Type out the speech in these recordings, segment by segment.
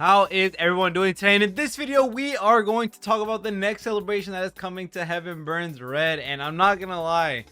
How is everyone doing today? And in this video, we are going to talk about the next celebration that is coming to Heaven Burns Red. And I'm not gonna lie,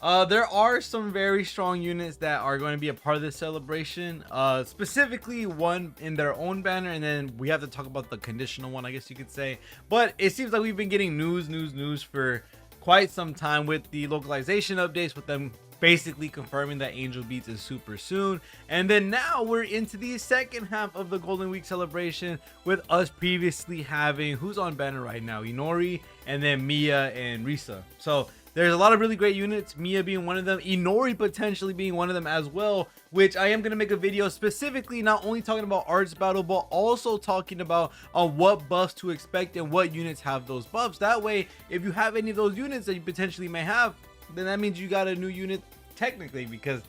there are some very strong units that are going to be a part of this celebration. Specifically one in their own banner, and then we have to talk about the conditional one, I guess you could say. But it seems like we've been getting news for quite some time with the localization updates, with them basically confirming that Angel Beats is super soon. And then now we're into the second half of the Golden Week celebration, with us previously having who's on banner right now, Inori, and then Mia and Risa. So there's a lot of really great units, Mia being one of them, Inori potentially being one of them as well, which I am going to make a video specifically not only talking about Arts Battle, but also talking about what buffs to expect and what units have those buffs. That way, if you have any of those units that you potentially may have, then that means you got a new unit technically, because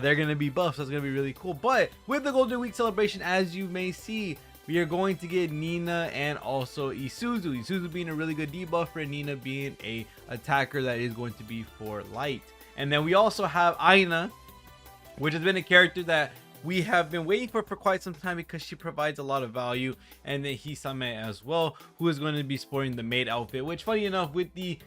they're going to be buffs. That's going to be really cool. But with the Golden Week celebration, as you may see, we are going to get Nina and also Isuzu. Isuzu being a really good debuffer, and Nina being a attacker that is going to be for light. And then we also have Aina, which has been a character that we have been waiting for quite some time, because she provides a lot of value. And then Hisame as well, who is going to be sporting the maid outfit, which funny enough, with the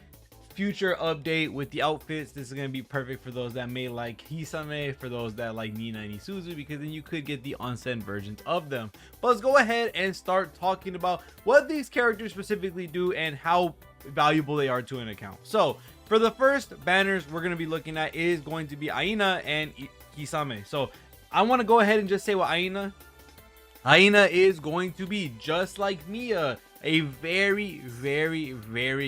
future update with the outfits, this is going to be perfect for those that may like Hisame, for those that like Nina and Isuzu, because then you could get the onsen versions of them. But let's go ahead and start talking about what these characters specifically do and how valuable they are to an account. So for the first banners we're going to be looking at is going to be Aina and Hisame. So I want to go ahead and just say what Aina is going to be, just like Mia, a very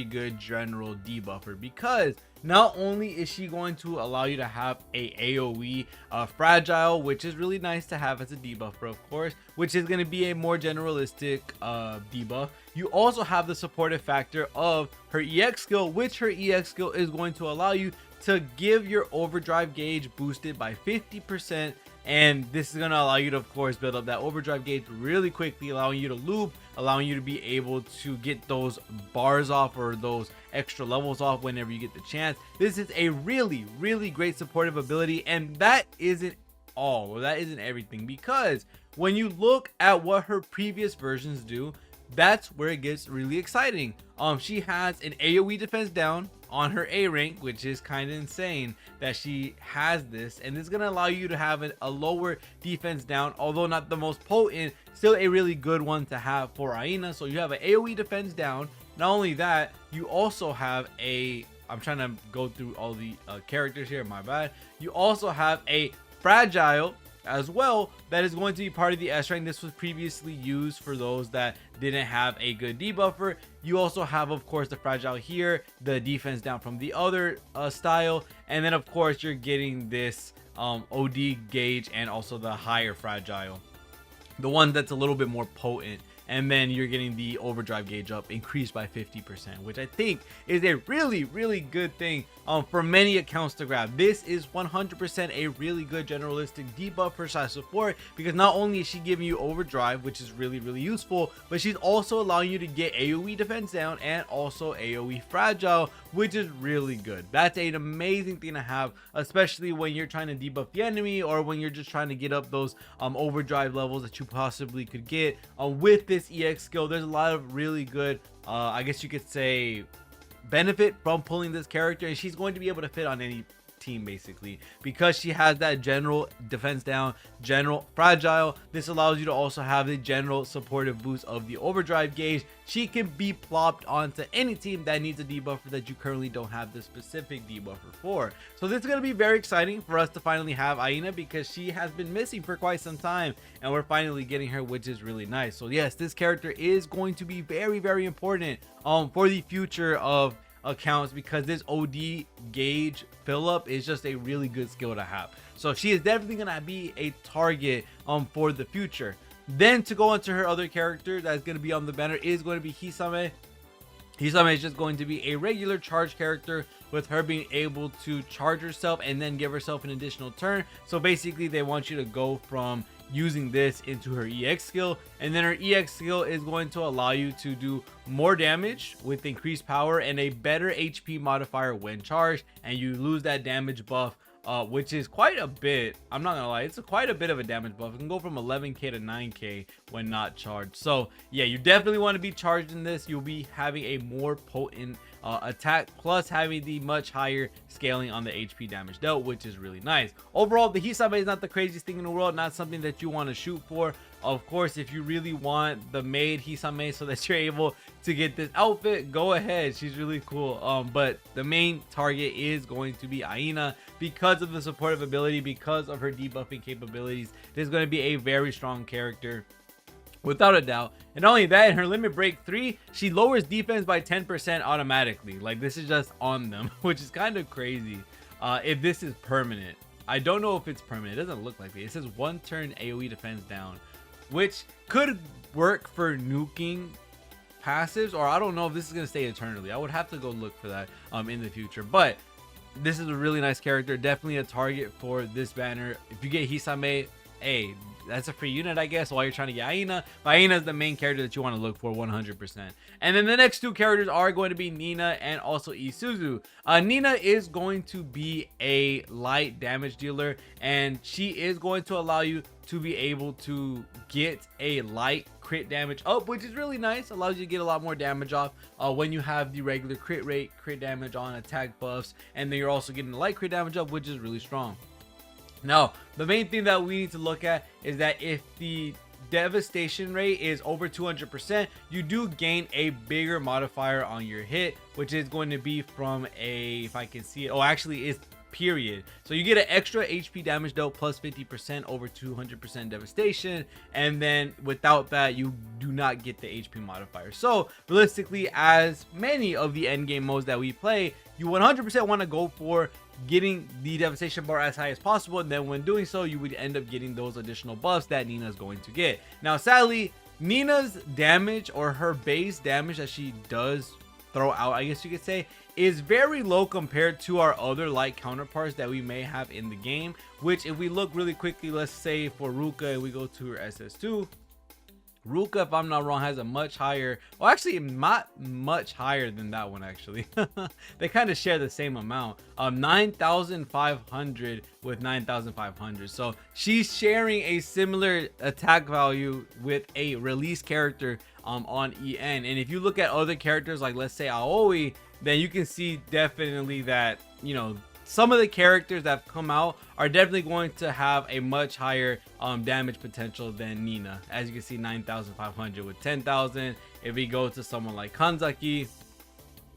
good general debuffer, because not only is she going to allow you to have a AoE fragile, which is really nice to have as a debuffer, of course, which is going to be a more generalistic debuff. You also have the supportive factor of her EX skill, which her EX skill is going to allow you to give your overdrive gauge boosted by 50%. And this is going to allow you to, of course, build up that overdrive gauge really quickly, allowing you to loop, allowing you to be able to get those bars off or those extra levels off whenever you get the chance. This is a really great supportive ability, and that isn't all, or that isn't everything, because when you look at what her previous versions do, that's where it gets really exciting. She has an AoE defense down on her A rank, which is kind of insane that she has this, and it's going to allow you to have a lower defense down, although not the most potent, still a really good one to have for Ayena. So you have an AoE defense down. Not only that, you also have a, I'm trying to go through all the characters here, my bad. You also have a fragile as well that is going to be part of the S rank. This was previously used for those that didn't have a good debuffer. You also have, of course, the fragile here, the defense down from the other style, and then of course you're getting this OD gauge and also the higher fragile, the one that's a little bit more potent. And then you're getting the overdrive gauge up increased by 50%, which I think is a really good thing for many accounts to grab. This is 100% a really good generalistic debuff for side support, because not only is she giving you overdrive, which is really useful, but she's also allowing you to get AoE defense down and also AoE fragile, which is really good. That's an amazing thing to have, especially when you're trying to debuff the enemy, or when you're just trying to get up those overdrive levels that you possibly could get with this EX skill. There's a lot of really good I guess you could say benefit from pulling this character, and she's going to be able to fit on any team basically, because she has that general defense down, general fragile. This allows you to also have the general supportive boost of the overdrive gauge. She can be plopped onto any team that needs a debuffer that you currently don't have the specific debuffer for. So this is going to be very exciting for us to finally have Ayena, because she has been missing for quite some time, and we're finally getting her, which is really nice. So yes, this character is going to be very important for the future of accounts, because this OD gauge fill up is just a really good skill to have. So she is definitely gonna be a target for the future. Then to go into her other character that's going to be on the banner is going to be Hisame. Hisame is just going to be a regular charge character, with her being able to charge herself and then give herself an additional turn. So basically they want you to go from using this into her EX skill, and then her EX skill is going to allow you to do more damage with increased power and a better HP modifier when charged, and you lose that damage buff which is quite a bit. I'm not gonna lie, it's quite a bit of a damage buff. It can go from 11k to 9k when not charged. So yeah, you definitely want to be charged in this. You'll be having a more potent attack, plus having the much higher scaling on the HP damage dealt, which is really nice. Overall, the Hisame is not the craziest thing in the world, not something that you want to shoot for. Of course, if you really want the maid Hisame so that you're able to get this outfit, go ahead, she's really cool. But the main target is going to be Aina because of the supportive ability, because of her debuffing capabilities. This is going to be a very strong character, without a doubt. And not only that, in her limit break 3, she lowers defense by 10% automatically. Like, this is just on them, which is kind of crazy. If this is permanent, I don't know if it's permanent. It doesn't look like it. It says 1 turn AoE defense down, which could work for nuking passives, or I don't know if this is going to stay eternally. I would have to go look for that in the future. But this is a really nice character, definitely a target for this banner. If you get Hisame, hey, that's a free unit, I guess, while you're trying to get Aina. But Aina is the main character that you want to look for 100%. And then the next two characters are going to be Nina and also Isuzu. Nina is going to be a light damage dealer, and she is going to allow you to be able to get a light crit damage up, which is really nice. Allows you to get a lot more damage off when you have the regular crit rate, crit damage on attack buffs, and then you're also getting the light crit damage up, which is really strong. Now, the main thing that we need to look at is that if the devastation rate is over 200%, you do gain a bigger modifier on your hit, which is going to be from a, if I can see it, oh, actually it's period. So you get an extra HP damage dealt plus 50% over 200% devastation, and then without that you do not get the HP modifier. So realistically, as many of the end game modes that we play, you 100% want to go for getting the devastation bar as high as possible, and then when doing so you would end up getting those additional buffs that Nina is going to get. Now sadly, Nina's damage, or her base damage that she does throw out, I guess you could say, is very low compared to our other light counterparts that we may have in the game. Which, if we look really quickly, let's say for Ruka and we go to her SS2, Ruka, if I'm not wrong, has a much higher, well actually not much higher than that one actually. They kind of share the same amount, 9,500 with 9,500. So she's sharing a similar attack value with a release character on EN. And if you look at other characters, like let's say Aoi, then you can see definitely that, you know, some of the characters that have come out are definitely going to have a much higher damage potential than Nina. As you can see, 9,500 with 10,000. If we go to someone like Kanzaki,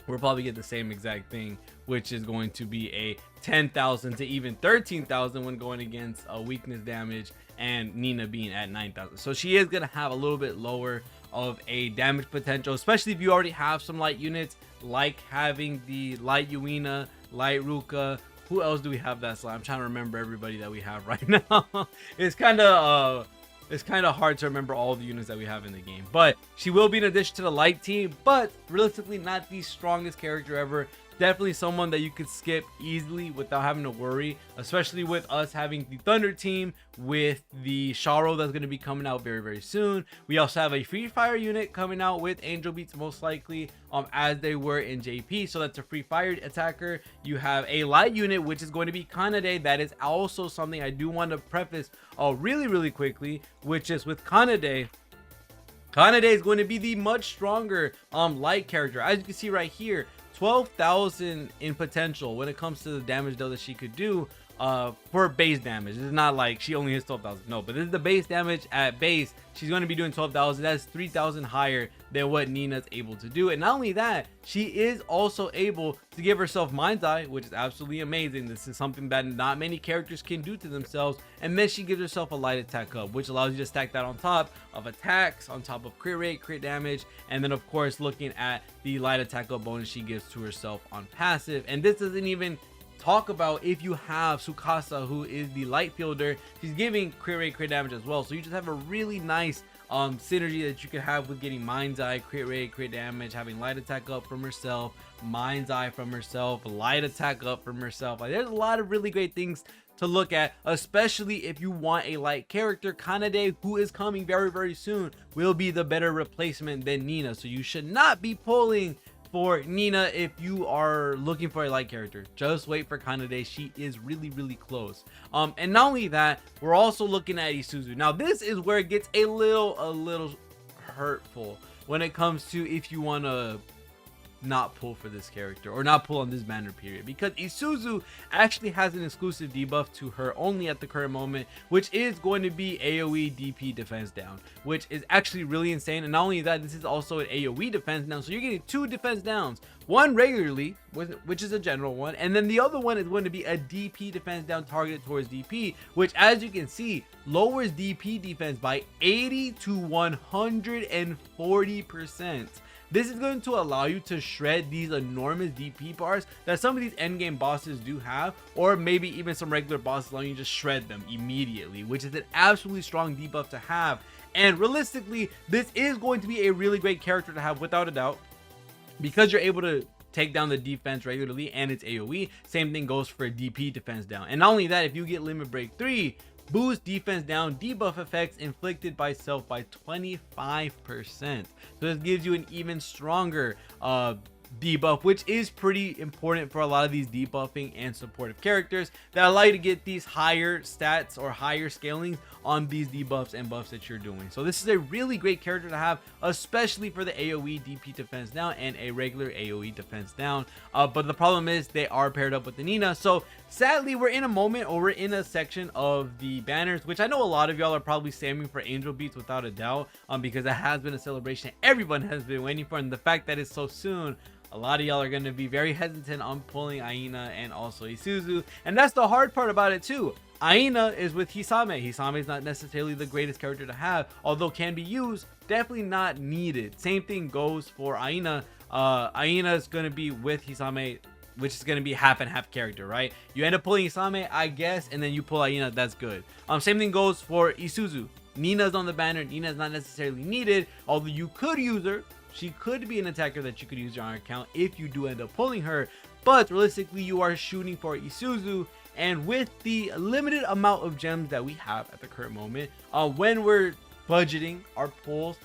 we'll probably get the same exact thing, which is going to be a 10,000 to even 13,000 when going against a weakness damage, and Nina being at 9,000. So she is going to have a little bit lower of a damage potential, especially if you already have some light units, like having the light Yuina, light Ruka. Who else do we have that's light? I'm trying to remember everybody that we have right now. It's kind of hard to remember all the units that we have in the game, but she will be an addition to the light team, but realistically not the strongest character ever. Definitely someone that you could skip easily without having to worry, especially with us having the Thunder team with the Sharo that's going to be coming out very, very soon. We also have a Free Fire unit coming out with Angel Beats, most likely, as they were in JP. So that's a Free Fire attacker. You have a light unit, which is going to be Kanade. That is also something I do want to preface really, really quickly, which is with Kanade. Kanade is going to be the much stronger light character. As you can see right here, 12,000 in potential when it comes to the damage though that she could do for base damage. It's not like she only hits 12,000, no, but this is the base damage at base. She's going to be doing 12,000. That's 3,000 higher than what Nina's able to do. And not only that, she is also able to give herself Mind's Eye, which is absolutely amazing. This is something that not many characters can do to themselves. And then she gives herself a light attack up, which allows you to stack that on top of attacks, on top of crit rate, crit damage, and then of course looking at the light attack up bonus she gives to herself on passive. And this doesn't even talk about if you have Tsukasa, who is the light fielder. She's giving crit rate, crit damage as well. So you just have a really nice synergy that you could have with getting Mind's Eye, crit rate, crit damage, having light attack up from herself, Mind's Eye from herself, light attack up from herself. Like, there's a lot of really great things to look at, especially if you want a light character. Kanade, who is coming very, very soon, will be the better replacement than Nina. So you should not be pulling for Nina, if you are looking for a light character, just wait for Kanade. She is really close. And not only that, we're also looking at Isuzu. Now this is where it gets a little hurtful when it comes to if you want to not pull for this character or not pull on this banner period, because Isuzu actually has an exclusive debuff to her only at the current moment, which is going to be AoE DP defense down, which is actually really insane. And not only that, this is also an AoE defense down, so you're getting 2 defense downs, one regularly, which is a general one, and then the other one is going to be a DP defense down targeted towards DP, which, as you can see, lowers DP defense by 80 to 140%. This is going to allow you to shred these enormous DP bars that some of these endgame bosses do have, or maybe even some regular bosses allowing you to just shred them immediately, which is an absolutely strong debuff to have. And realistically, this is going to be a really great character to have without a doubt, because you're able to take down the defense regularly and it's AoE. Same thing goes for DP defense down. And not only that, if you get Limit Break 3, boost defense down debuff effects inflicted by self by 25%. So this gives you an even stronger debuff, which is pretty important for a lot of these debuffing and supportive characters that allow you to get these higher stats or higher scaling on these debuffs and buffs that you're doing. So this is a really great character to have, especially for the AoE DP defense down and a regular AoE defense down. But the problem is they are paired up with the Nina. So sadly, we're in a moment, or we're in a section of the banners, which I know a lot of y'all are probably saving for Angel Beats without a doubt, because that has been a celebration everyone has been waiting for, and the fact that it's so soon, a lot of y'all are going to be very hesitant on pulling Ayena and also Isuzu. And that's the hard part about it too. Aina is with Hisame. Hisame is not necessarily the greatest character to have, although can be used, definitely not needed. Same thing goes for Aina. Aina is going to be with Hisame, which is going to be half and half character, right? You end up pulling Hisame, I guess, and then you pull Aina, that's good. Same thing goes for Isuzu. Nina's on the banner. Nina's not necessarily needed, although you could use her. She could be an attacker that you could use on your account if you do end up pulling her, but realistically you are shooting for Isuzu. And with the limited amount of gems that we have at the current moment, when we're budgeting our pulls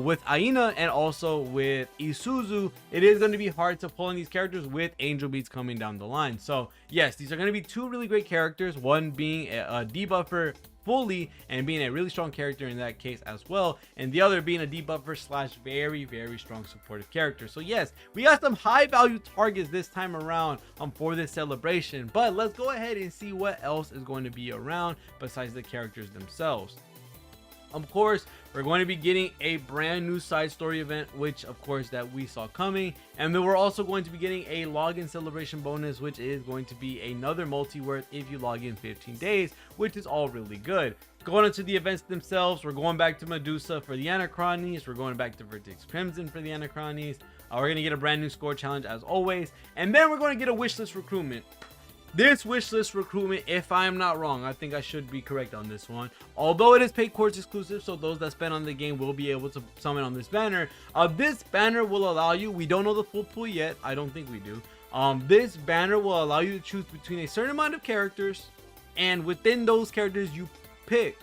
with Ayena and also with Isuzu, it is going to be hard to pull in these characters with Angel Beats coming down the line. So yes, these are going to be 2 really great characters, one being a debuffer fully and being a really strong character in that case as well, and the other being a debuffer slash very strong supportive character. So yes, we got some high value targets this time around for this celebration, but let's go ahead and see what else is going to be around besides the characters themselves. Of course, we're going to be getting a brand new side story event, which of course that we saw coming, and then we're also going to be getting a login celebration bonus, which is going to be another multi-worth if you log in 15 days, which is all really good. Going into the events themselves, we're going back to Medusa for the Anachronies, we're going back to Vertex Crimson for the Anachronies, we're going to get a brand new score challenge as always, and then we're going to get a wishlist recruitment. This wishlist recruitment, if I'm not wrong, I think I should be correct on this one, although it is paid course exclusive, so those that spend on the game will be able to summon on this banner. This banner will allow you, we don't know the full pool yet, I don't think we do. This banner will allow you to choose between a certain amount of characters, and within those characters you pick,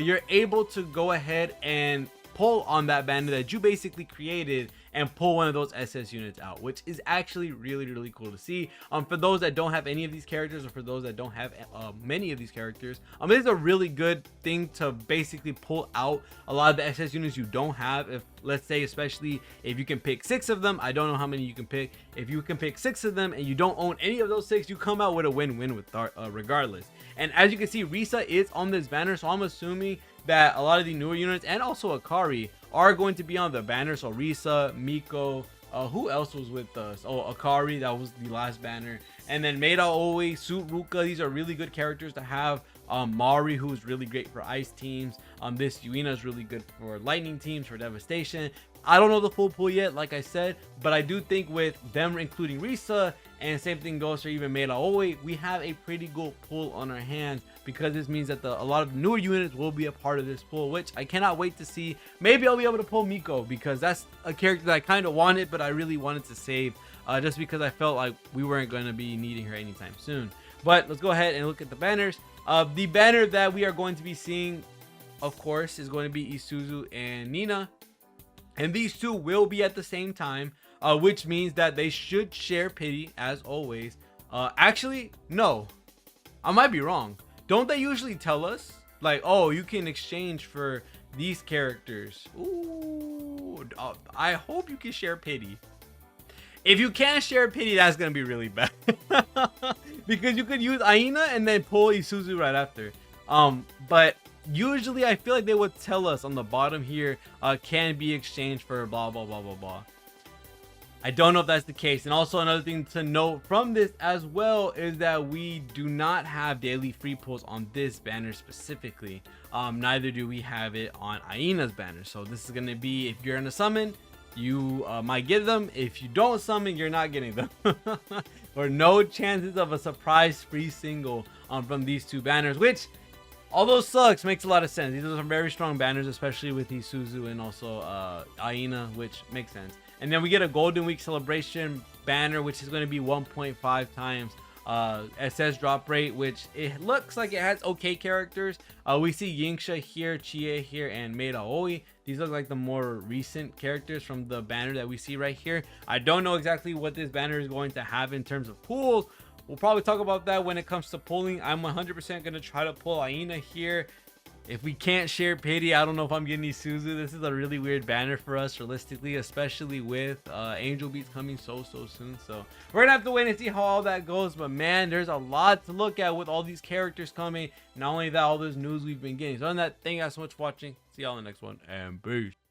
you're able to go ahead and pull on that banner that you basically created and pull one of those SS units out, which is actually really cool to see. For those that don't have any of these characters, or for those that don't have many of these characters, it is a really good thing to basically pull out a lot of the SS units you don't have. If, let's say, especially if you can pick 6 of them, I don't know how many you can pick. If you can pick 6 of them and you don't own any of those 6, you come out with a win-win with regardless. And as you can see, Risa is on this banner, so I'm assuming that a lot of the newer units and also Akari are going to be on the banner. So Risa, Miko, who else was with us? Oh, Akari, that was the last banner. And then Meida Oe, Suit Ruka, these are really good characters to have. Mari, who is really great for ice teams. This Yuina is really good for lightning teams, for devastation. I don't know the full pool yet, like I said, but I do think with them including Risa, and same thing goes for even Meida Oe, we have a pretty good pool on our hands, because this means that a lot of the newer units will be a part of this pool, which I cannot wait to see. Maybe I'll be able to pull Miko, because that's a character that I kind of wanted, but I really wanted to save, just because I felt like we weren't going to be needing her anytime soon. But let's go ahead and look at the banners. The banner that we are going to be seeing, of course, is going to be Isuzu and Nina. and these two will be at the same time, which means that they should share pity as always. Actually, no, I might be wrong. Don't they usually tell us like, oh, you can exchange for these characters? Ooh, I hope you can share pity. If you can't share pity, that's gonna be really bad. Because you could use Aina and then pull Isuzu right after. But usually I feel like they would tell us on the bottom here, can be exchanged for blah blah blah blah blah. I don't know if that's the case. And also another thing to note from this as well is that we do not have daily free pulls on this banner specifically. Neither do we have it on Ayena's banner. So this is going to be, if you're in a summon, you might get them. If you don't summon, you're not getting them. Or no chances of a surprise free single from these two banners, which, although sucks, makes a lot of sense. These are some very strong banners, especially with Isuzu and also Ayena, which makes sense. And then we get a Golden Week celebration banner, which is going to be 1.5 times SS drop rate, which it looks like it has okay characters. We see Yinksha here, Chie here, and Meida Oi. These look like the more recent characters from the banner that we see right here. I don't know exactly what this banner is going to have in terms of pulls. We'll probably talk about that when it comes to pulling. I'm 100% going to try to pull Ayena here. If we can't share pity, I don't know if I'm getting Isuzu. This is a really weird banner for us realistically, especially with Angel Beats coming so soon. So we're gonna have to wait and see how all that goes. But man, there's a lot to look at with all these characters coming. Not only that, all this news we've been getting. So on that, thank you guys so much for watching. See y'all in the next one, and peace.